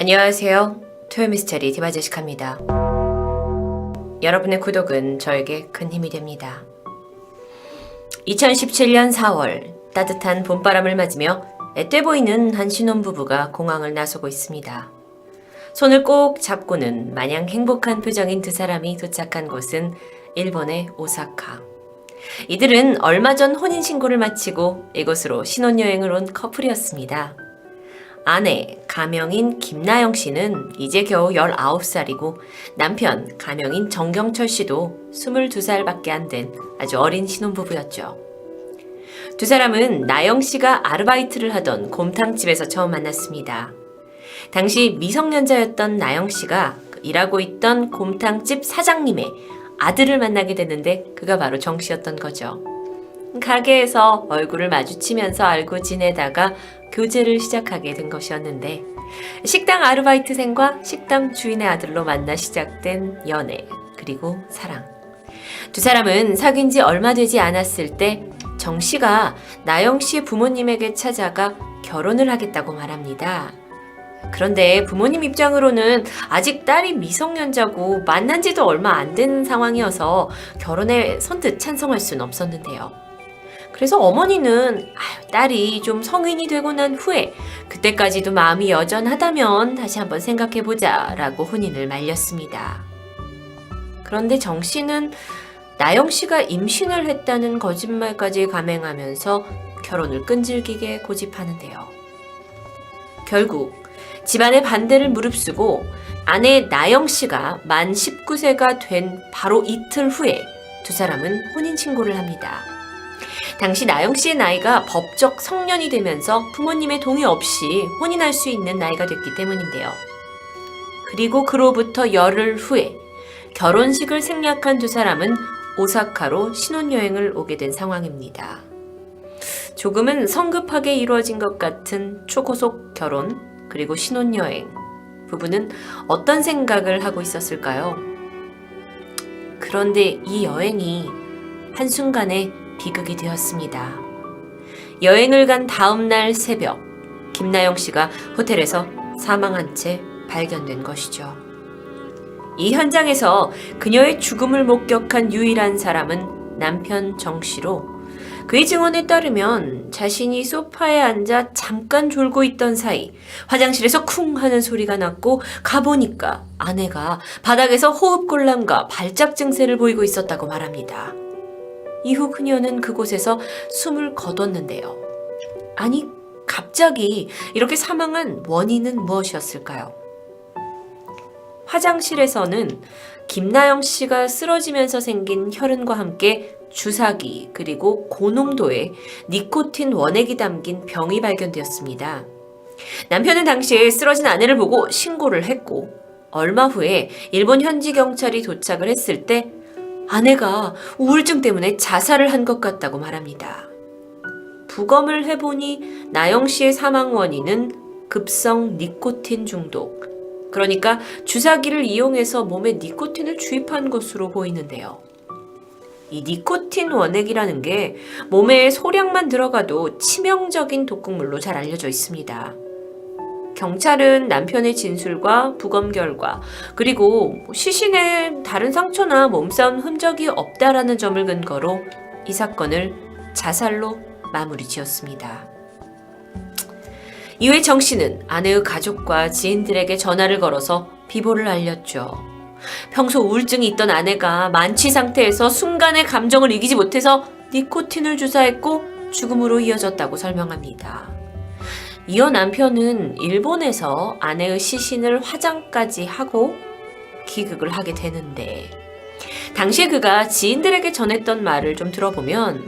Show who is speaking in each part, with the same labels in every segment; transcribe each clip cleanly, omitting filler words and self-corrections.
Speaker 1: 안녕하세요. 토요미스테리 디바제시카입니다. 여러분의 구독은 저에게 큰 힘이 됩니다. 2017년 4월 따뜻한 봄바람을 맞으며 앳돼 보이는 한 신혼부부가 공항을 나서고 있습니다. 손을 꼭 잡고는 마냥 행복한 표정인 두 사람이 도착한 곳은 일본의 오사카. 이들은 얼마 전 혼인신고를 마치고 이곳으로 신혼여행을 온 커플이었습니다. 아내 가명인 김나영 씨는 이제 겨우 19살이고 남편 가명인 정경철 씨도 22살밖에 안 된 아주 어린 신혼부부였죠. 두 사람은 나영 씨가 아르바이트를 하던 곰탕집에서 처음 만났습니다. 당시 미성년자였던 나영 씨가 일하고 있던 곰탕집 사장님의 아들을 만나게 됐는데 그가 바로 정 씨였던 거죠. 가게에서 얼굴을 마주치면서 알고 지내다가 교제를 시작하게 된 것이었는데 식당 아르바이트생과 식당 주인의 아들로 만나 시작된 연애 그리고 사랑. 두 사람은 사귄 지 얼마 되지 않았을 때 정 씨가 나영 씨의 부모님에게 찾아가 결혼을 하겠다고 말합니다. 그런데 부모님 입장으로는 아직 딸이 미성년자고 만난 지도 얼마 안 된 상황이어서 결혼에 선뜻 찬성할 수는 없었는데요. 그래서 어머니는 딸이 좀 성인이 되고 난 후에 그때까지도 마음이 여전하다면 다시 한번 생각해보자 라고 혼인을 말렸습니다. 그런데 정 씨는 나영 씨가 임신을 했다는 거짓말까지 감행하면서 결혼을 끈질기게 고집하는데요. 결국 집안의 반대를 무릅쓰고 아내 나영 씨가 만 19세가 된 바로 이틀 후에 두 사람은 혼인신고를 합니다. 당시 나영 씨의 나이가 법적 성년이 되면서 부모님의 동의 없이 혼인할 수 있는 나이가 됐기 때문인데요. 그리고 그로부터 열흘 후에 결혼식을 생략한 두 사람은 오사카로 신혼여행을 오게 된 상황입니다. 조금은 성급하게 이루어진 것 같은 초고속 결혼 그리고 신혼여행. 부부는 어떤 생각을 하고 있었을까요? 그런데 이 여행이 한순간에 비극이 되었습니다. 여행을 간 다음 날 새벽, 김나영 씨가 호텔에서 사망한 채 발견된 것이죠. 이 현장에서 그녀의 죽음을 목격한 유일한 사람은 남편 정 씨로 그의 증언에 따르면 자신이 소파에 앉아 잠깐 졸고 있던 사이 화장실에서 쿵 하는 소리가 났고 가보니까 아내가 바닥에서 호흡곤란과 발작 증세를 보이고 있었다고 말합니다. 이후 그녀는 그곳에서 숨을 거뒀는데요. 아니, 갑자기 이렇게 사망한 원인은 무엇이었을까요? 화장실에서는 김나영 씨가 쓰러지면서 생긴 혈흔과 함께 주사기 그리고 고농도의 니코틴 원액이 담긴 병이 발견되었습니다. 남편은 당시에 쓰러진 아내를 보고 신고를 했고 얼마 후에 일본 현지 경찰이 도착을 했을 때 아내가 우울증 때문에 자살을 한 것 같다고 말합니다. 부검을 해보니 나영 씨의 사망 원인은 급성 니코틴 중독, 그러니까 주사기를 이용해서 몸에 니코틴을 주입한 것으로 보이는데요. 이 니코틴 원액이라는 게 몸에 소량만 들어가도 치명적인 독극물로 잘 알려져 있습니다. 경찰은 남편의 진술과 부검 결과 그리고 시신에 다른 상처나 몸싸움 흔적이 없다라는 점을 근거로 이 사건을 자살로 마무리 지었습니다. 이후에 정 씨는 아내의 가족과 지인들에게 전화를 걸어서 비보를 알렸죠. 평소 우울증이 있던 아내가 만취 상태에서 순간의 감정을 이기지 못해서 니코틴을 주사했고 죽음으로 이어졌다고 설명합니다. 이어 남편은 일본에서 아내의 시신을 화장까지 하고 귀국을 하게 되는데 당시에 그가 지인들에게 전했던 말을 좀 들어보면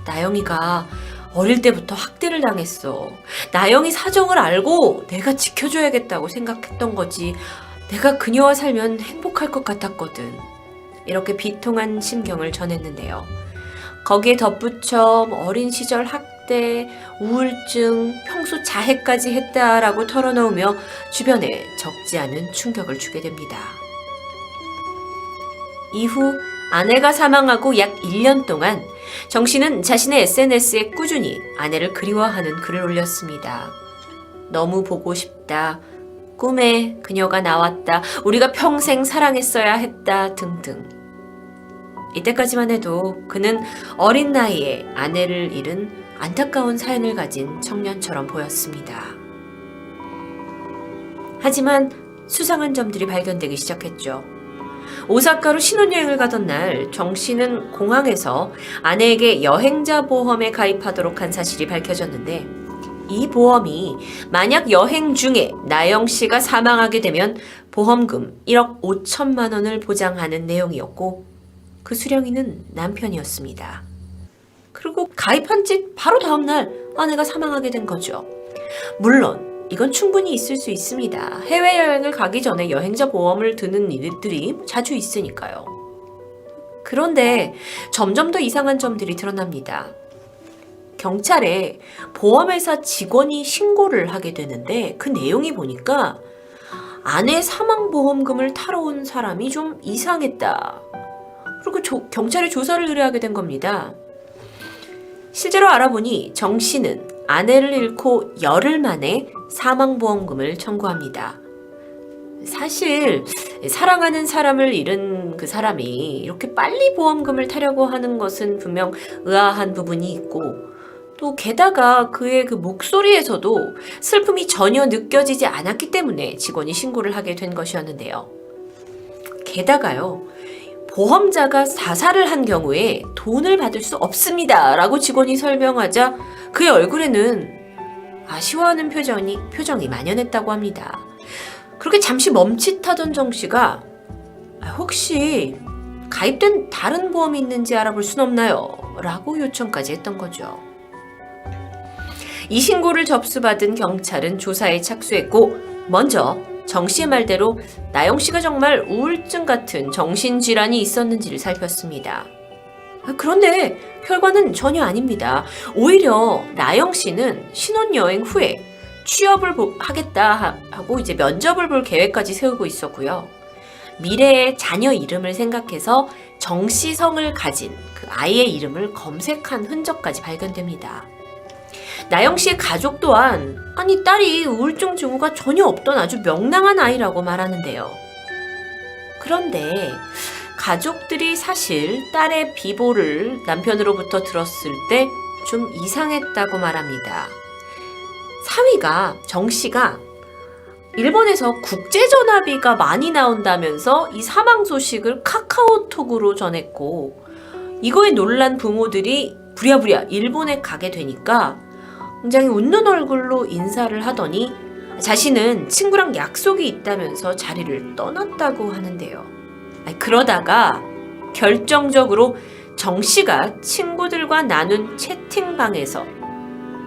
Speaker 1: 나영이가 어릴 때부터 학대를 당했어. 나영이 사정을 알고 내가 지켜줘야겠다고 생각했던 거지. 내가 그녀와 살면 행복할 것 같았거든. 이렇게 비통한 심경을 전했는데요. 거기에 덧붙여 어린 시절 학대, 우울증, 평소 자해까지 했다라고 털어놓으며 주변에 적지 않은 충격을 주게 됩니다. 이후 아내가 사망하고 약 1년 동안 정 씨는 자신의 SNS에 꾸준히 아내를 그리워하는 글을 올렸습니다. 너무 보고 싶다. 꿈에 그녀가 나왔다, 우리가 평생 사랑했어야 했다 등등. 이때까지만 해도 그는 어린 나이에 아내를 잃은 안타까운 사연을 가진 청년처럼 보였습니다. 하지만 수상한 점들이 발견되기 시작했죠. 오사카로 신혼여행을 가던 날 정 씨는 공항에서 아내에게 여행자 보험에 가입하도록 한 사실이 밝혀졌는데, 이 보험이 만약 여행 중에 나영 씨가 사망하게 되면 보험금 1억 5천만 원을 보장하는 내용이었고, 그 수령인은 남편이었습니다. 그리고 가입한 지 바로 다음날 아내가 사망하게 된 거죠. 물론 이건 충분히 있을 수 있습니다. 해외여행을 가기 전에 여행자 보험을 드는 일들이 자주 있으니까요. 그런데 점점 더 이상한 점들이 드러납니다. 경찰에 보험회사 직원이 신고를 하게 되는데, 그 내용이 보니까 아내 사망보험금을 타러 온 사람이 좀 이상했다. 그리고 경찰에 조사를 의뢰하게 된 겁니다. 실제로 알아보니 정 씨는 아내를 잃고 열흘 만에 사망보험금을 청구합니다. 사실 사랑하는 사람을 잃은 그 사람이 이렇게 빨리 보험금을 타려고 하는 것은 분명 의아한 부분이 있고, 또 게다가 그의 그 목소리에서도 슬픔이 전혀 느껴지지 않았기 때문에 직원이 신고를 하게 된 것이었는데요. 게다가요, 보험자가 자살을 한 경우에 돈을 받을 수 없습니다 라고 직원이 설명하자 그의 얼굴에는 아쉬워하는 표정이 만연했다고 합니다. 그렇게 잠시 멈칫하던 정 씨가 혹시 가입된 다른 보험이 있는지 알아볼 순 없나요? 라고 요청까지 했던 거죠. 이 신고를 접수받은 경찰은 조사에 착수했고, 먼저 정 씨의 말대로 나영 씨가 정말 우울증 같은 정신질환이 있었는지를 살폈습니다. 그런데 결과는 전혀 아닙니다. 오히려 나영 씨는 신혼여행 후에 취업을 하겠다 하고 이제 면접을 볼 계획까지 세우고 있었고요. 미래의 자녀 이름을 생각해서 정 씨 성을 가진 그 아이의 이름을 검색한 흔적까지 발견됩니다. 나영 씨의 가족 또한 딸이 우울증 증후가 전혀 없던 아주 명랑한 아이라고 말하는데요. 그런데 가족들이 사실 딸의 비보를 남편으로부터 들었을 때 좀 이상했다고 말합니다. 사위가 정 씨가 일본에서 국제전화비가 많이 나온다면서 이 사망 소식을 카카오톡으로 전했고, 이거에 놀란 부모들이 부랴부랴 일본에 가게 되니까 굉장히 웃는 얼굴로 인사를 하더니 자신은 친구랑 약속이 있다면서 자리를 떠났다고 하는데요. 그러다가 결정적으로 정 씨가 친구들과 나눈 채팅방에서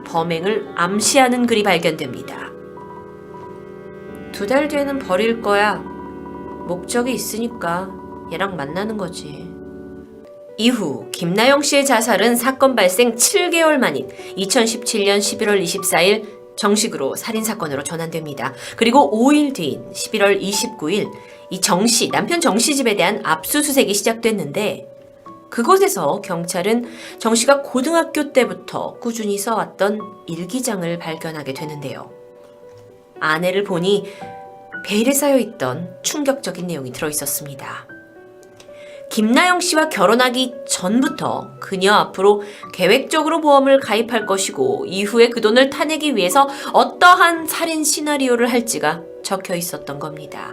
Speaker 1: 범행을 암시하는 글이 발견됩니다. 2달 뒤에는 버릴 거야. 목적이 있으니까 얘랑 만나는 거지. 이후 김나영 씨의 자살은 사건 발생 7개월 만인 2017년 11월 24일 정식으로 살인사건으로 전환됩니다. 그리고 5일 뒤인 11월 29일 이 정 씨, 남편 정 씨 집에 대한 압수수색이 시작됐는데, 그곳에서 경찰은 정 씨가 고등학교 때부터 꾸준히 써왔던 일기장을 발견하게 되는데요. 아내를 보니 베일에 쌓여있던 충격적인 내용이 들어있었습니다. 김나영 씨와 결혼하기 전부터 그녀 앞으로 계획적으로 보험을 가입할 것이고, 이후에 그 돈을 타내기 위해서 어떠한 살인 시나리오를 할지가 적혀 있었던 겁니다.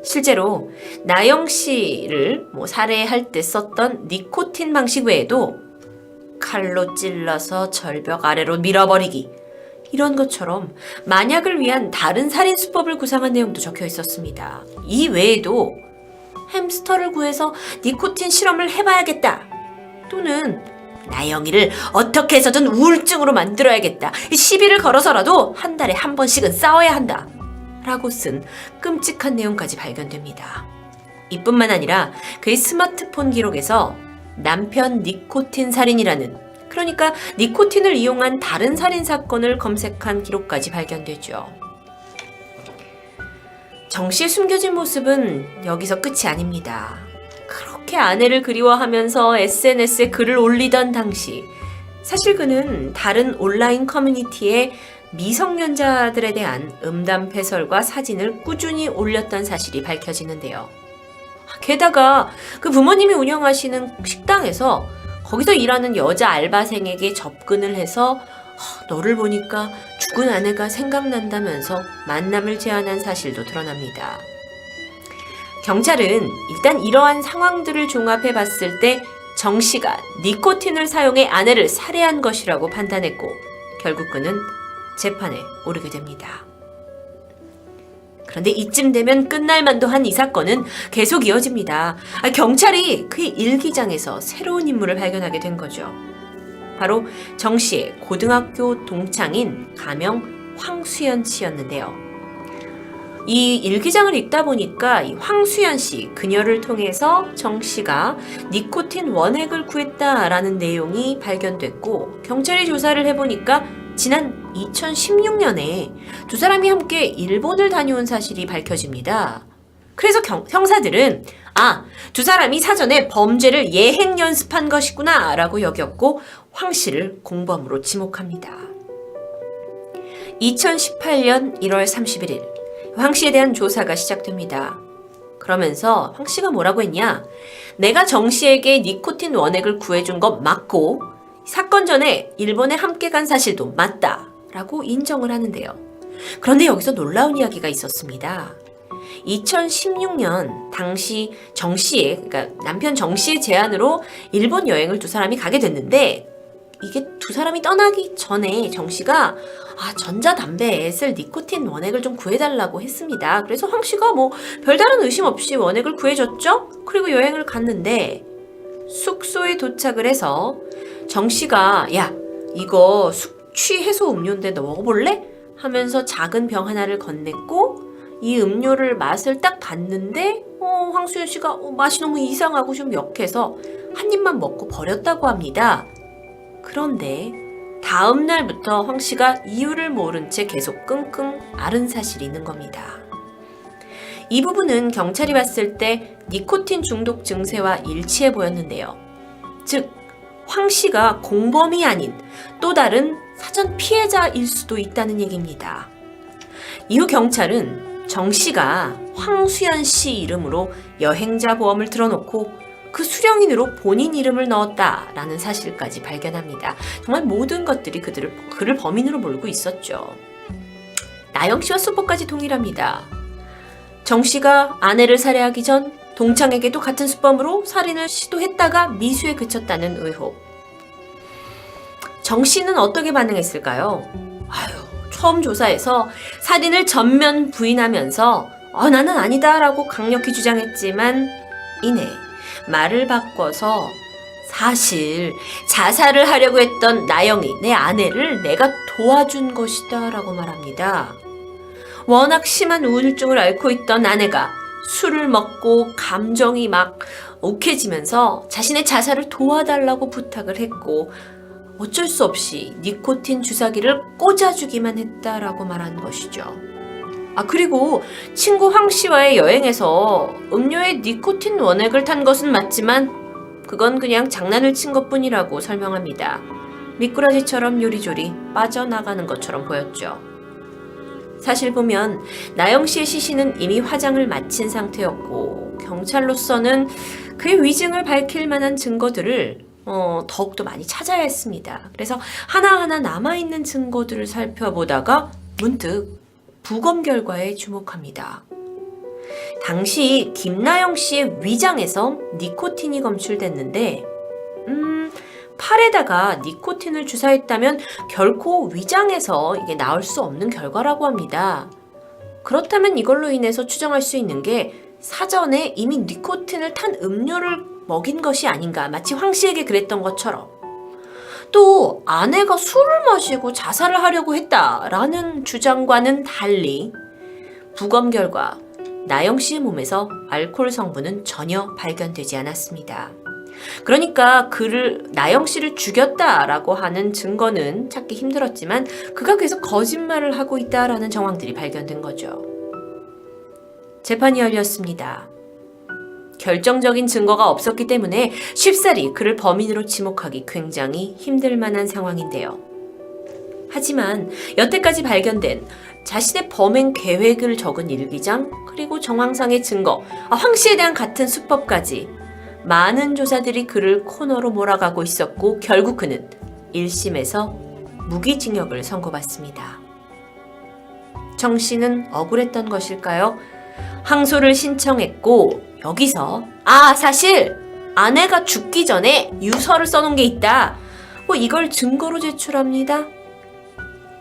Speaker 1: 실제로 나영 씨를 살해할 때 썼던 니코틴 방식 외에도 칼로 찔러서 절벽 아래로 밀어버리기, 이런 것처럼 만약을 위한 다른 살인 수법을 구상한 내용도 적혀 있었습니다. 이 외에도 햄스터를 구해서 니코틴 실험을 해봐야겠다, 또는 나영이를 어떻게 해서든 우울증으로 만들어야겠다, 시비를 걸어서라도 한 달에 한 번씩은 싸워야 한다 라고 쓴 끔찍한 내용까지 발견됩니다. 이뿐만 아니라 그의 스마트폰 기록에서 남편 니코틴 살인이라는, 그러니까 니코틴을 이용한 다른 살인 사건을 검색한 기록까지 발견되죠. 정 씨의 숨겨진 모습은 여기서 끝이 아닙니다. 그렇게 아내를 그리워하면서 SNS에 글을 올리던 당시, 사실 그는 다른 온라인 커뮤니티에 미성년자들에 대한 음담패설과 사진을 꾸준히 올렸던 사실이 밝혀지는데요. 게다가 그 부모님이 운영하시는 식당에서 거기서 일하는 여자 알바생에게 접근을 해서 너를 보니까 죽은 아내가 생각난다면서 만남을 제안한 사실도 드러납니다. 경찰은 일단 이러한 상황들을 종합해 봤을 때 정 씨가 니코틴을 사용해 아내를 살해한 것이라고 판단했고 결국 그는 재판에 오르게 됩니다. 그런데 이쯤 되면 끝날 만도 한 이 사건은 계속 이어집니다. 경찰이 그의 일기장에서 새로운 인물을 발견하게 된 거죠. 바로 정 씨의 고등학교 동창인 가명 황수연 씨였는데요. 이 일기장을 읽다 보니까 이 황수연 씨, 그녀를 통해서 정 씨가 니코틴 원액을 구했다라는 내용이 발견됐고 경찰이 조사를 해보니까 지난 2016년에 두 사람이 함께 일본을 다녀온 사실이 밝혀집니다. 그래서 형사들은 두 사람이 사전에 범죄를 예행 연습한 것이구나 라고 여겼고 황 씨를 공범으로 지목합니다. 2018년 1월 31일 황 씨에 대한 조사가 시작됩니다. 그러면서 황 씨가 뭐라고 했냐? 내가 정 씨에게 니코틴 원액을 구해준 것 맞고 사건 전에 일본에 함께 간 사실도 맞다 라고 인정을 하는데요. 그런데 여기서 놀라운 이야기가 있었습니다. 2016년 당시 정 씨의, 그러니까 남편 정 씨의 제안으로 일본 여행을 두 사람이 가게 됐는데 이게 두 사람이 떠나기 전에 정 씨가 전자담배에 쓸 니코틴 원액을 좀 구해달라고 했습니다. 그래서 황 씨가 별다른 의심 없이 원액을 구해줬죠? 그리고 여행을 갔는데 숙소에 도착을 해서 정 씨가 이거 숙취 해소 음료인데 너 먹어볼래? 하면서 작은 병 하나를 건넸고 이 음료를 맛을 딱 봤는데 황수연 씨가 맛이 너무 이상하고 좀 역해서 한 입만 먹고 버렸다고 합니다. 그런데 다음 날부터 황 씨가 이유를 모른 채 계속 끙끙 앓은 사실이 있는 겁니다. 이 부분은 경찰이 봤을 때 니코틴 중독 증세와 일치해 보였는데요. 즉, 황 씨가 공범이 아닌 또 다른 사전 피해자일 수도 있다는 얘기입니다. 이후 경찰은 정 씨가 황수연 씨 이름으로 여행자 보험을 들어놓고 그 수령인으로 본인 이름을 넣었다라는 사실까지 발견합니다. 정말 모든 것들이 그를 범인으로 몰고 있었죠. 나영 씨와 수법까지 동일합니다. 정 씨가 아내를 살해하기 전 동창에게도 같은 수법으로 살인을 시도했다가 미수에 그쳤다는 의혹. 정 씨는 어떻게 반응했을까요? 처음 조사에서 살인을 전면 부인하면서 나는 아니다라고 강력히 주장했지만 이내 말을 바꿔서 사실 자살을 하려고 했던 나영이 내 아내를 내가 도와준 것이다 라고 말합니다. 워낙 심한 우울증을 앓고 있던 아내가 술을 먹고 감정이 막 욱해지면서 자신의 자살을 도와달라고 부탁을 했고 어쩔 수 없이 니코틴 주사기를 꽂아주기만 했다라고 말한 것이죠. 그리고 친구 황 씨와의 여행에서 음료에 니코틴 원액을 탄 것은 맞지만 그건 그냥 장난을 친 것뿐이라고 설명합니다. 미꾸라지처럼 요리조리 빠져나가는 것처럼 보였죠. 사실 보면 나영 씨의 시신은 이미 화장을 마친 상태였고 경찰로서는 그의 위증을 밝힐 만한 증거들을 더욱더 많이 찾아야 했습니다. 그래서 하나하나 남아있는 증거들을 살펴보다가 문득 부검 결과에 주목합니다. 당시 김나영 씨의 위장에서 니코틴이 검출됐는데 팔에다가 니코틴을 주사했다면 결코 위장에서 이게 나올 수 없는 결과라고 합니다. 그렇다면 이걸로 인해서 추정할 수 있는 게 사전에 이미 니코틴을 탄 음료를 먹인 것이 아닌가, 마치 황 씨에게 그랬던 것처럼. 또 아내가 술을 마시고 자살을 하려고 했다라는 주장과는 달리 부검 결과 나영 씨의 몸에서 알코올 성분은 전혀 발견되지 않았습니다. 그러니까 나영 씨를 죽였다라고 하는 증거는 찾기 힘들었지만 그가 계속 거짓말을 하고 있다라는 정황들이 발견된 거죠. 재판이 열렸습니다. 결정적인 증거가 없었기 때문에 쉽사리 그를 범인으로 지목하기 굉장히 힘들 만한 상황인데요. 하지만 여태까지 발견된 자신의 범행 계획을 적은 일기장, 그리고 정황상의 증거, 황 씨에 대한 같은 수법까지 많은 조사들이 그를 코너로 몰아가고 있었고 결국 그는 1심에서 무기징역을 선고받습니다. 정 씨는 억울했던 것일까요? 항소를 신청했고 여기서 사실 아내가 죽기 전에 유서를 써놓은 게 있다. 이걸 증거로 제출합니다.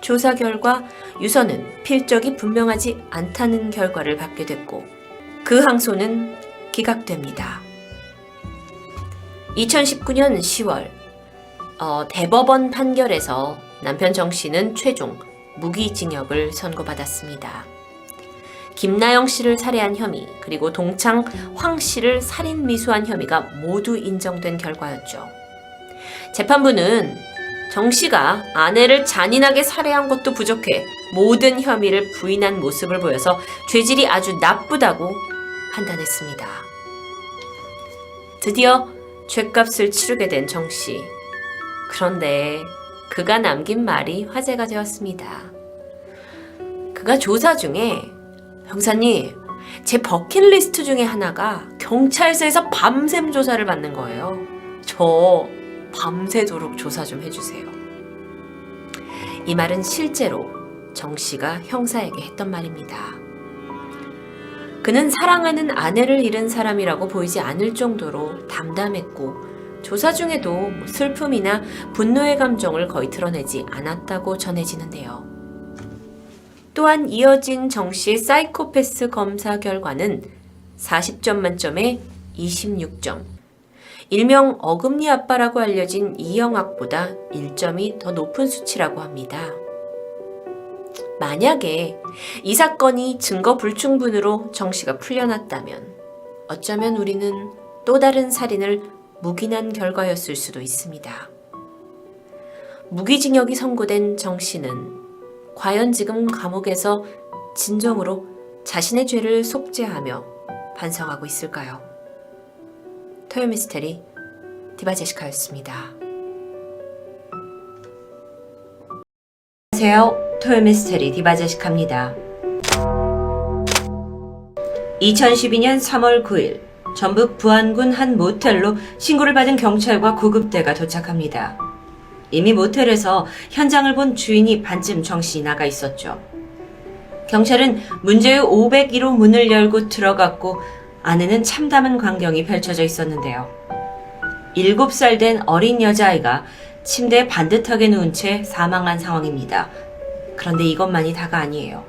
Speaker 1: 조사 결과 유서는 필적이 분명하지 않다는 결과를 받게 됐고 그 항소는 기각됩니다. 2019년 10월 대법원 판결에서 남편 정 씨는 최종 무기징역을 선고받았습니다. 김나영 씨를 살해한 혐의 그리고 동창 황 씨를 살인 미수한 혐의가 모두 인정된 결과였죠. 재판부는 정 씨가 아내를 잔인하게 살해한 것도 부족해 모든 혐의를 부인한 모습을 보여서 죄질이 아주 나쁘다고 판단했습니다. 드디어 죗값을 치르게 된 정 씨. 그런데 그가 남긴 말이 화제가 되었습니다. 그가 조사 중에 형사님, 제 버킷리스트 중에 하나가 경찰서에서 밤샘 조사를 받는 거예요. 저 밤새도록 조사 좀 해주세요. 이 말은 실제로 정 씨가 형사에게 했던 말입니다. 그는 사랑하는 아내를 잃은 사람이라고 보이지 않을 정도로 담담했고 조사 중에도 슬픔이나 분노의 감정을 거의 드러내지 않았다고 전해지는데요. 또한 이어진 정 씨의 사이코패스 검사 결과는 40점 만점에 26점. 일명 어금니 아빠라고 알려진 이영학보다 1점이 더 높은 수치라고 합니다. 만약에 이 사건이 증거 불충분으로 정 씨가 풀려났다면 어쩌면 우리는 또 다른 살인을 묵인한 결과였을 수도 있습니다. 무기징역이 선고된 정 씨는 과연 지금 감옥에서 진정으로 자신의 죄를 속죄하며 반성하고 있을까요? 토요미스테리 디바제시카였습니다. 안녕하세요. 토요미스테리 디바제시카입니다. 2012년 3월 9일 전북 부안군 한 모텔로 신고를 받은 경찰과 구급대가 도착합니다. 이미 모텔에서 현장을 본 주인이 반쯤 정신이 나가 있었죠. 경찰은 문제의 501호 문을 열고 들어갔고 안에는 참담한 광경이 펼쳐져 있었는데요. 7살 된 어린 여자아이가 침대에 반듯하게 누운 채 사망한 상황입니다. 그런데 이것만이 다가 아니에요.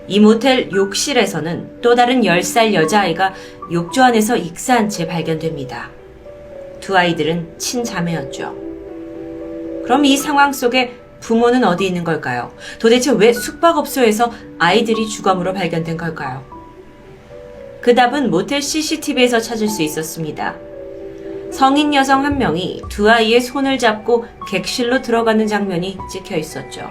Speaker 1: 이 모텔 욕실에서는 또 다른 10살 여자아이가 욕조 안에서 익사한 채 발견됩니다. 두 아이들은 친자매였죠. 그럼 이 상황 속에 부모는 어디 있는 걸까요? 도대체 왜 숙박업소에서 아이들이 주검으로 발견된 걸까요? 그 답은 모텔 CCTV에서 찾을 수 있었습니다. 성인 여성 한 명이 두 아이의 손을 잡고 객실로 들어가는 장면이 찍혀 있었죠.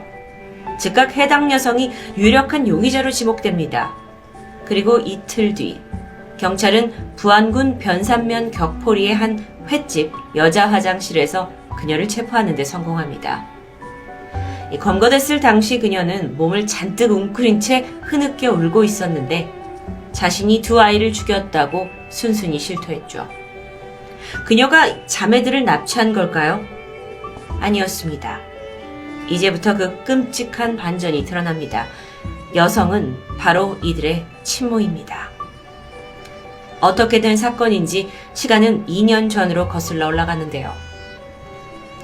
Speaker 1: 즉각 해당 여성이 유력한 용의자로 지목됩니다. 그리고 이틀 뒤 경찰은 부안군 변산면 격포리의 한 횟집 여자 화장실에서 그녀를 체포하는 데 성공합니다. 검거됐을 당시 그녀는 몸을 잔뜩 웅크린 채 흐느껴 울고 있었는데 자신이 두 아이를 죽였다고 순순히 실토했죠. 그녀가 자매들을 납치한 걸까요? 아니었습니다. 이제부터 그 끔찍한 반전이 드러납니다. 여성은 바로 이들의 친모입니다. 어떻게 된 사건인지 시간은 2년 전으로 거슬러 올라가는데요.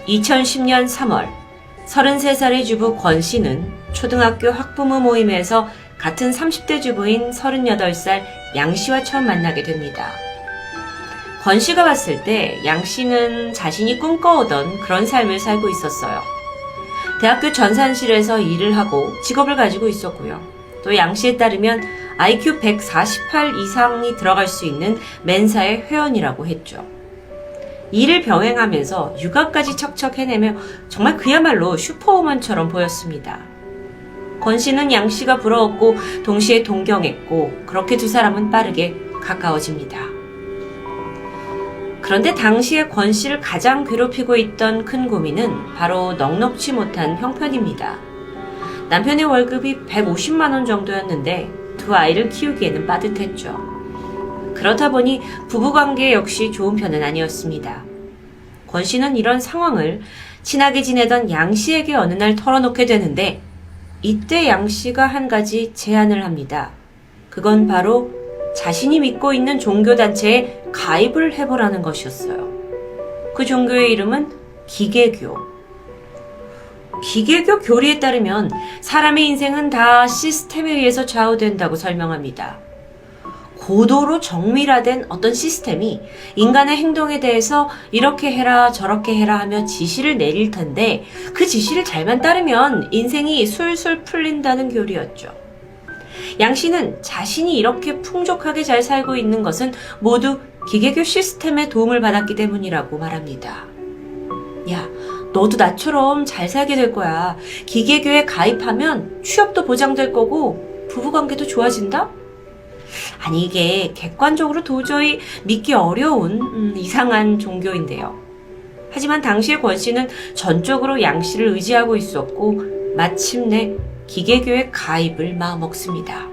Speaker 1: 2010년 3월 33살의 주부 권 씨는 초등학교 학부모 모임에서 같은 30대 주부인 38살 양 씨와 처음 만나게 됩니다. 권 씨가 봤을 때 양 씨는 자신이 꿈꿔오던 그런 삶을 살고 있었어요. 대학교 전산실에서 일을 하고 직업을 가지고 있었고요. 또 양 씨에 따르면 IQ 148 이상이 들어갈 수 있는 멘사의 회원이라고 했죠. 일을 병행하면서 육아까지 척척 해내며 정말 그야말로 슈퍼우먼처럼 보였습니다. 권 씨는 양 씨가 부러웠고 동시에 동경했고 그렇게 두 사람은 빠르게 가까워집니다. 그런데 당시에 권 씨를 가장 괴롭히고 있던 큰 고민은 바로 넉넉지 못한 형편입니다. 남편의 월급이 150만 원 정도였는데 두 아이를 키우기에는 빠듯했죠. 그렇다 보니 부부관계 역시 좋은 편은 아니었습니다. 권 씨는 이런 상황을 친하게 지내던 양 씨에게 어느 날 털어놓게 되는데 이때 양 씨가 한 가지 제안을 합니다. 그건 바로 자신이 믿고 있는 종교단체에 가입을 해보라는 것이었어요. 그 종교의 이름은 기계교. 기계교 교리에 따르면 사람의 인생은 다 시스템에 의해서 좌우된다고 설명합니다. 고도로 정밀화된 어떤 시스템이 인간의 행동에 대해서 이렇게 해라 저렇게 해라 하며 지시를 내릴 텐데 그 지시를 잘만 따르면 인생이 술술 풀린다는 교리였죠. 양 씨는 자신이 이렇게 풍족하게 잘 살고 있는 것은 모두 기계교 시스템의 도움을 받았기 때문이라고 말합니다. 야, 너도 나처럼 잘 살게 될 거야. 기계교에 가입하면 취업도 보장될 거고 부부관계도 좋아진다? 아니, 이게 객관적으로 도저히 믿기 어려운 이상한 종교인데요. 하지만 당시의 권 씨는 전적으로 양 씨를 의지하고 있었고 마침내 기계교에 가입을 마음먹습니다.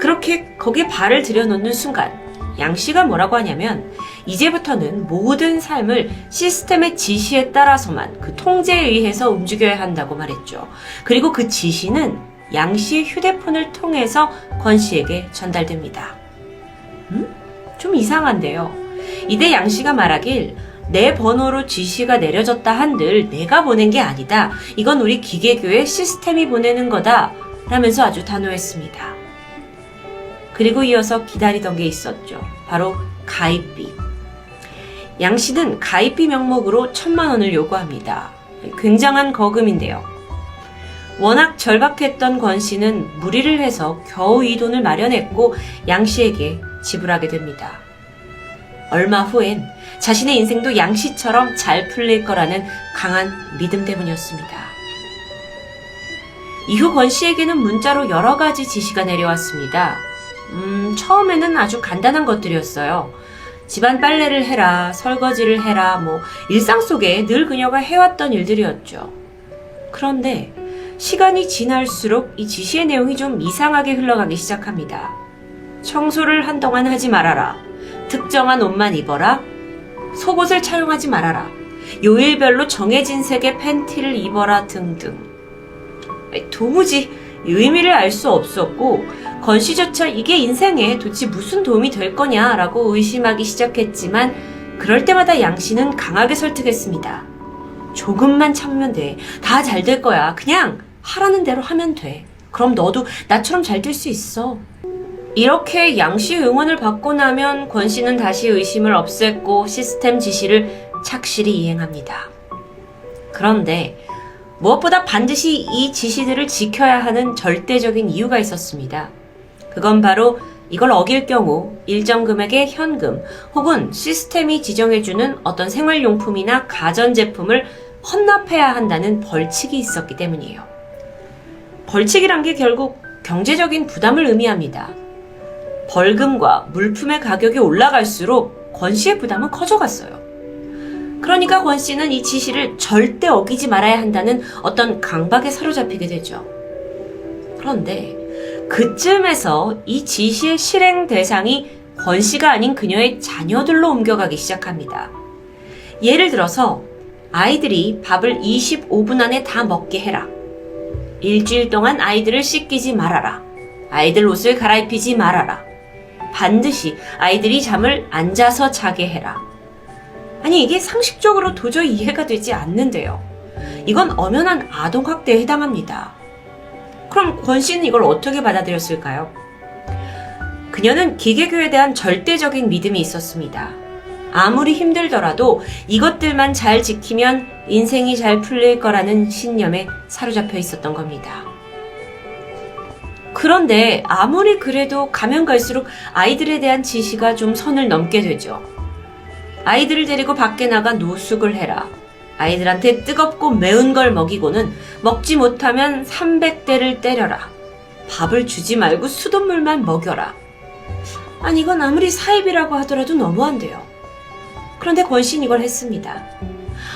Speaker 1: 그렇게 거기에 발을 들여놓는 순간 양 씨가 뭐라고 하냐면 이제부터는 모든 삶을 시스템의 지시에 따라서만 그 통제에 의해서 움직여야 한다고 말했죠. 그리고 그 지시는 양 씨의 휴대폰을 통해서 권 씨에게 전달됩니다. 좀 이상한데요. 이때 양 씨가 말하길 내 번호로 지시가 내려졌다 한들 내가 보낸 게 아니다. 이건 우리 기계교의 시스템이 보내는 거다. 라면서 아주 단호했습니다. 그리고 이어서 기다리던 게 있었죠. 바로 가입비. 양 씨는 가입비 명목으로 1,000만 원을 요구합니다. 굉장한 거금인데요. 워낙 절박했던 권 씨는 무리를 해서 겨우 이 돈을 마련했고 양 씨에게 지불하게 됩니다. 얼마 후엔 자신의 인생도 양 씨처럼 잘 풀릴 거라는 강한 믿음 때문이었습니다. 이후 권 씨에게는 문자로 여러 가지 지시가 내려왔습니다. 처음에는 아주 간단한 것들이었어요. 집안 빨래를 해라, 설거지를 해라, 일상 속에 늘 그녀가 해왔던 일들이었죠. 그런데 시간이 지날수록 이 지시의 내용이 좀 이상하게 흘러가기 시작합니다. 청소를 한동안 하지 말아라. 특정한 옷만 입어라. 속옷을 차용하지 말아라. 요일별로 정해진 색의 팬티를 입어라 등등. 도무지 의미를 알 수 없었고 권 씨조차 이게 인생에 도대체 무슨 도움이 될 거냐라고 의심하기 시작했지만 그럴 때마다 양 씨는 강하게 설득했습니다. 조금만 참으면 돼. 다 잘 될 거야. 그냥 하라는 대로 하면 돼. 그럼 너도 나처럼 잘 될 수 있어. 이렇게 양 씨의 응원을 받고 나면 권 씨는 다시 의심을 없앴고 시스템 지시를 착실히 이행합니다. 그런데 무엇보다 반드시 이 지시들을 지켜야 하는 절대적인 이유가 있었습니다. 그건 바로 이걸 어길 경우 일정 금액의 현금 혹은 시스템이 지정해주는 어떤 생활용품이나 가전제품을 헌납해야 한다는 벌칙이 있었기 때문이에요. 벌칙이란 게 결국 경제적인 부담을 의미합니다. 벌금과 물품의 가격이 올라갈수록 권 씨의 부담은 커져갔어요. 그러니까 권 씨는 이 지시를 절대 어기지 말아야 한다는 어떤 강박에 사로잡히게 되죠. 그런데 그쯤에서 이 지시의 실행 대상이 권 씨가 아닌 그녀의 자녀들로 옮겨가기 시작합니다. 예를 들어서 아이들이 밥을 25분 안에 다 먹게 해라. 일주일 동안 아이들을 씻기지 말아라. 아이들 옷을 갈아입히지 말아라. 반드시 아이들이 잠을 앉아서 자게 해라. 아니, 이게 상식적으로 도저히 이해가 되지 않는데요. 이건 엄연한 아동학대에 해당합니다. 그럼 권 씨는 이걸 어떻게 받아들였을까요? 그녀는 기계교에 대한 절대적인 믿음이 있었습니다. 아무리 힘들더라도 이것들만 잘 지키면 인생이 잘 풀릴 거라는 신념에 사로잡혀 있었던 겁니다. 그런데 아무리 그래도 가면 갈수록 아이들에 대한 지시가 좀 선을 넘게 되죠. 아이들을 데리고 밖에 나가 노숙을 해라. 아이들한테 뜨겁고 매운 걸 먹이고는 먹지 못하면 300대를 때려라. 밥을 주지 말고 수돗물만 먹여라. 아니 이건 아무리 사입이라고 하더라도 너무한데요. 그런데 권 씨는 이걸 했습니다.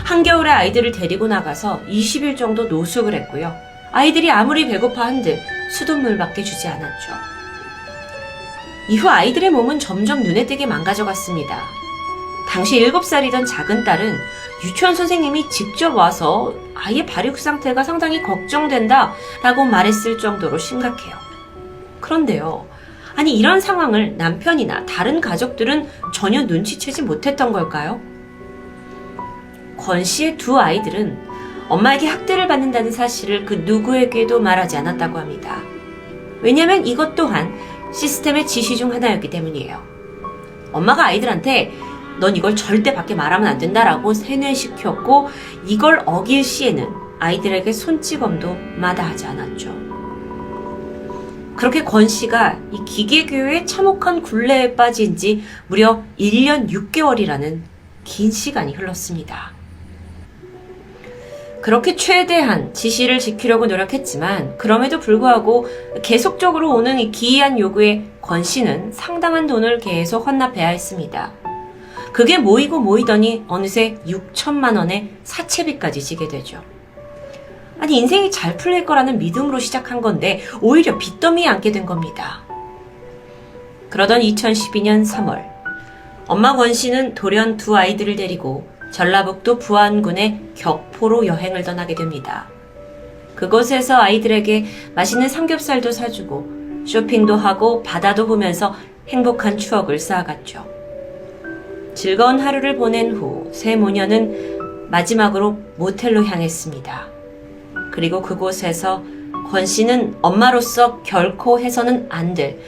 Speaker 1: 한겨울에 아이들을 데리고 나가서 20일 정도 노숙을 했고요. 아이들이 아무리 배고파 한들 수돗물밖에 주지 않았죠. 이후 아이들의 몸은 점점 눈에 띄게 망가져갔습니다. 당시 7살이던 작은 딸은 유치원 선생님이 직접 와서 아이의 발육 상태가 상당히 걱정된다 라고 말했을 정도로 심각해요. 그런데요. 아니 이런 상황을 남편이나 다른 가족들은 전혀 눈치채지 못했던 걸까요? 권 씨의 두 아이들은 엄마에게 학대를 받는다는 사실을 그 누구에게도 말하지 않았다고 합니다. 왜냐하면 이것 또한 시스템의 지시 중 하나였기 때문이에요. 엄마가 아이들한테 넌 이걸 절대 밖에 말하면 안 된다라고 세뇌시켰고 이걸 어길 시에는 아이들에게 손찌검도 마다하지 않았죠. 그렇게 권 씨가 이 기계교육의 참혹한 굴레에 빠진 지 무려 1년 6개월이라는 긴 시간이 흘렀습니다. 그렇게 최대한 지시를 지키려고 노력했지만 그럼에도 불구하고 계속적으로 오는 이 기이한 요구에 권 씨는 상당한 돈을 계속 환납해야 했습니다. 그게 모이고 모이더니 어느새 6천만 원의 사채비까지 지게 되죠. 아니 인생이 잘 풀릴 거라는 믿음으로 시작한 건데 오히려 빚더미에 앉게 된 겁니다. 그러던 2012년 3월 엄마 권 씨는 돌연 두 아이들을 데리고 전라북도 부안군의 격포로 여행을 떠나게 됩니다. 그곳에서 아이들에게 맛있는 삼겹살도 사주고 쇼핑도 하고 바다도 보면서 행복한 추억을 쌓아갔죠. 즐거운 하루를 보낸 후 세 모녀는 마지막으로 모텔로 향했습니다. 그리고 그곳에서 권 씨는 엄마로서 결코 해서는 안 될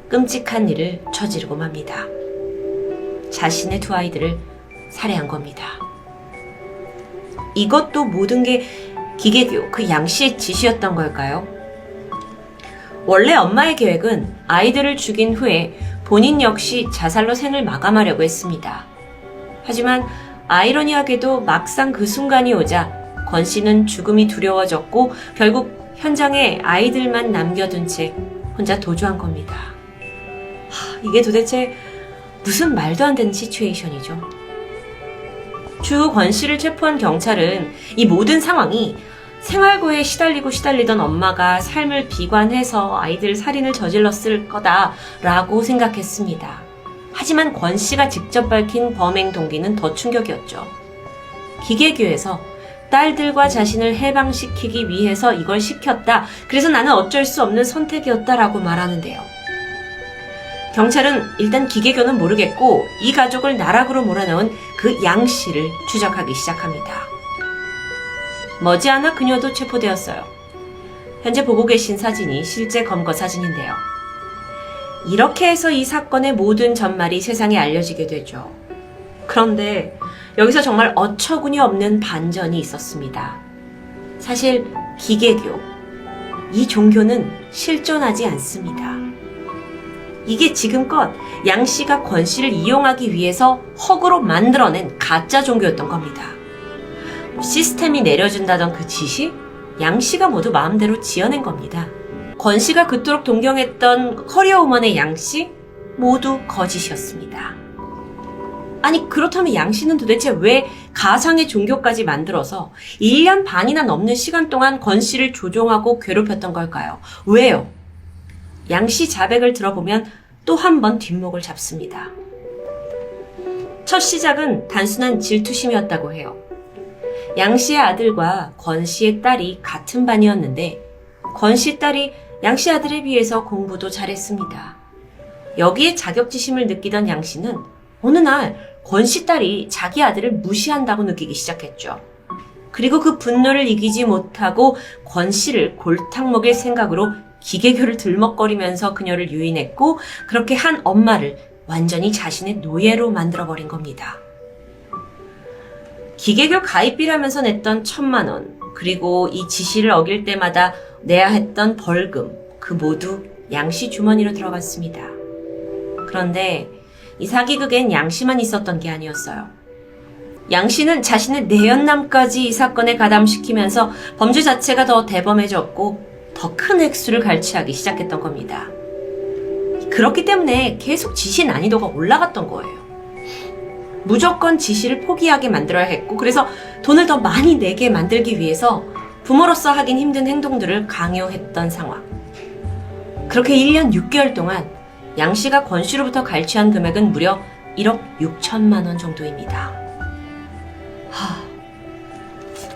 Speaker 1: 끔찍한 일을 저지르고 맙니다. 자신의 두 아이들을 살해한 겁니다. 이것도 모든 게 기계교 그 양 씨의 지시였던 걸까요? 원래 엄마의 계획은 아이들을 죽인 후에 본인 역시 자살로 생을 마감하려고 했습니다. 하지만 아이러니하게도 막상 그 순간이 오자 권 씨는 죽음이 두려워졌고 결국 현장에 아이들만 남겨둔 채 혼자 도주한 겁니다. 이게 도대체 무슨 말도 안 되는 시츄에이션이죠. 추후 권 씨를 체포한 경찰은 이 모든 상황이 생활고에 시달리던 엄마가 삶을 비관해서 아이들 살인을 저질렀을 거다라고 생각했습니다. 하지만 권 씨가 직접 밝힌 범행 동기는 더 충격이었죠. 기계교에서 딸들과 자신을 해방시키기 위해서 이걸 시켰다. 그래서 나는 어쩔 수 없는 선택이었다라고 말하는데요. 경찰은 일단 기계교는 모르겠고 이 가족을 나락으로 몰아넣은 그 양 씨를 추적하기 시작합니다. 머지않아 그녀도 체포되었어요. 현재 보고 계신 사진이 실제 검거 사진인데요. 이렇게 해서 이 사건의 모든 전말이 세상에 알려지게 되죠. 그런데 여기서 정말 어처구니 없는 반전이 있었습니다. 사실 기계교, 이 종교는 실존하지 않습니다. 이게 지금껏 양 씨가 권 씨를 이용하기 위해서 허구로 만들어낸 가짜 종교였던 겁니다. 시스템이 내려준다던 그 지시, 양 씨가 모두 마음대로 지어낸 겁니다. 권 씨가 그토록 동경했던 커리어우먼의 양 씨, 모두 거짓이었습니다. 아니 그렇다면 양 씨는 도대체 왜 가상의 종교까지 만들어서 1년 반이나 넘는 시간 동안 권 씨를 조종하고 괴롭혔던 걸까요? 왜요? 양 씨 자백을 들어보면 또 한 번 뒷목을 잡습니다. 첫 시작은 단순한 질투심이었다고 해요. 양 씨의 아들과 권 씨의 딸이 같은 반이었는데 권 씨 딸이 양 씨 아들에 비해서 공부도 잘했습니다. 여기에 자격지심을 느끼던 양 씨는 어느 날 권 씨 딸이 자기 아들을 무시한다고 느끼기 시작했죠. 그리고 그 분노를 이기지 못하고 권 씨를 골탕 먹일 생각으로 기계교를 들먹거리면서 그녀를 유인했고 그렇게 한 엄마를 완전히 자신의 노예로 만들어버린 겁니다. 기계교 가입비라면서 냈던 1,000만 원, 그리고 이 지시를 어길 때마다 내야 했던 벌금, 그 모두 양 씨 주머니로 들어갔습니다. 그런데 이 사기극엔 양 씨만 있었던 게 아니었어요. 양 씨는 자신의 내연남까지 이 사건에 가담시키면서 범죄 자체가 더 대범해졌고 더 큰 액수를 갈취하기 시작했던 겁니다. 그렇기 때문에 계속 지시 난이도가 올라갔던 거예요. 무조건 지시를 포기하게 만들어야 했고, 그래서 돈을 더 많이 내게 만들기 위해서 부모로서 하긴 힘든 행동들을 강요했던 상황. 그렇게 1년 6개월 동안 양 씨가 권 씨로부터 갈취한 금액은 무려 1억 6천만 원 정도입니다.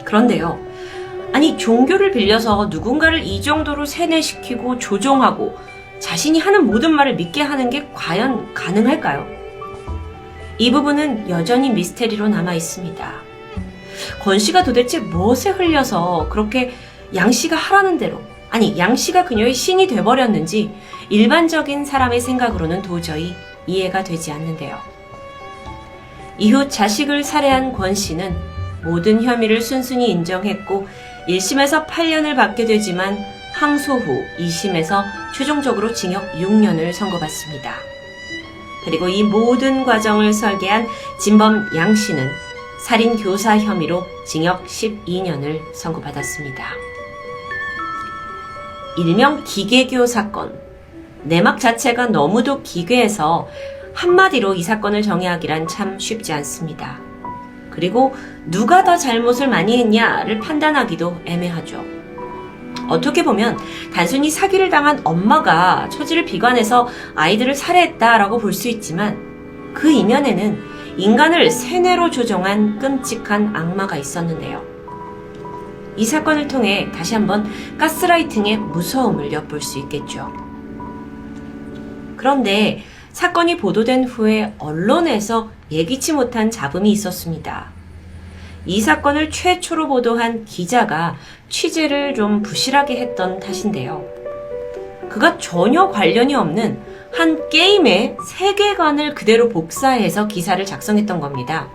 Speaker 1: 그런데요. 아니, 종교를 빌려서 누군가를 이 정도로 세뇌시키고 조종하고 자신이 하는 모든 말을 믿게 하는 게 과연 가능할까요? 이 부분은 여전히 미스테리로 남아 있습니다. 권 씨가 도대체 무엇에 흘려서 그렇게 양 씨가 하라는 대로, 아니, 양 씨가 그녀의 신이 돼버렸는지 일반적인 사람의 생각으로는 도저히 이해가 되지 않는데요. 이후 자식을 살해한 권 씨는 모든 혐의를 순순히 인정했고 1심에서 8년을 받게 되지만 항소 후 2심에서 최종적으로 징역 6년을 선고받습니다. 그리고 이 모든 과정을 설계한 진범 양 씨는 살인 교사 혐의로 징역 12년을 선고받았습니다. 일명 기계교 사건. 내막 자체가 너무도 기괴해서 한마디로 이 사건을 정의하기란 참 쉽지 않습니다. 그리고 누가 더 잘못을 많이 했냐를 판단하기도 애매하죠. 어떻게 보면 단순히 사기를 당한 엄마가 처지를 비관해서 아이들을 살해했다라고 볼 수 있지만 그 이면에는 인간을 세뇌로 조종한 끔찍한 악마가 있었는데요. 이 사건을 통해 다시 한번 가스라이팅의 무서움을 엿볼 수 있겠죠. 그런데 사건이 보도된 후에 언론에서 예기치 못한 잡음이 있었습니다. 이 사건을 최초로 보도한 기자가 취재를 좀 부실하게 했던 탓인데요. 그가 전혀 관련이 없는 한 게임의 세계관을 그대로 복사해서 기사를 작성했던 겁니다.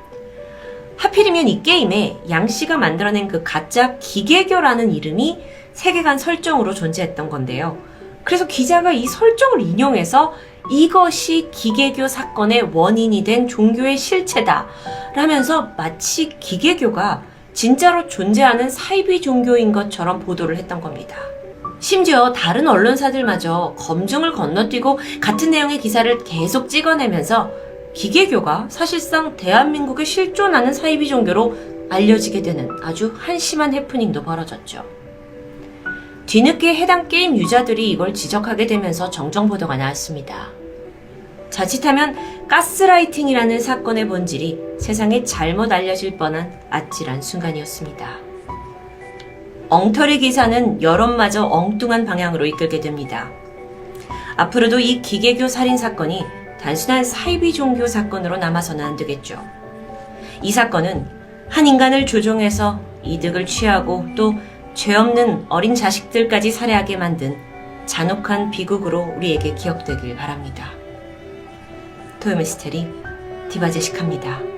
Speaker 1: 하필이면 이 게임에 양 씨가 만들어낸 그 가짜 기계교라는 이름이 세계관 설정으로 존재했던 건데요. 그래서 기자가 이 설정을 인용해서 이것이 기계교 사건의 원인이 된 종교의 실체다 라면서 마치 기계교가 진짜로 존재하는 사이비 종교인 것처럼 보도를 했던 겁니다. 심지어 다른 언론사들마저 검증을 건너뛰고 같은 내용의 기사를 계속 찍어내면서 기계교가 사실상 대한민국에 실존하는 사이비 종교로 알려지게 되는 아주 한심한 해프닝도 벌어졌죠. 뒤늦게 해당 게임 유저들이 이걸 지적하게 되면서 정정 보도가 나왔습니다. 자칫하면 가스라이팅이라는 사건의 본질이 세상에 잘못 알려질 뻔한 아찔한 순간이었습니다. 엉터리 기사는 여론마저 엉뚱한 방향으로 이끌게 됩니다. 앞으로도 이 기계교 살인 사건이 단순한 사이비 종교 사건으로 남아서는 안 되겠죠. 이 사건은 한 인간을 조종해서 이득을 취하고 또 죄 없는 어린 자식들까지 살해하게 만든 잔혹한 비극으로 우리에게 기억되길 바랍니다. 토요미스테리 디바제식합니다.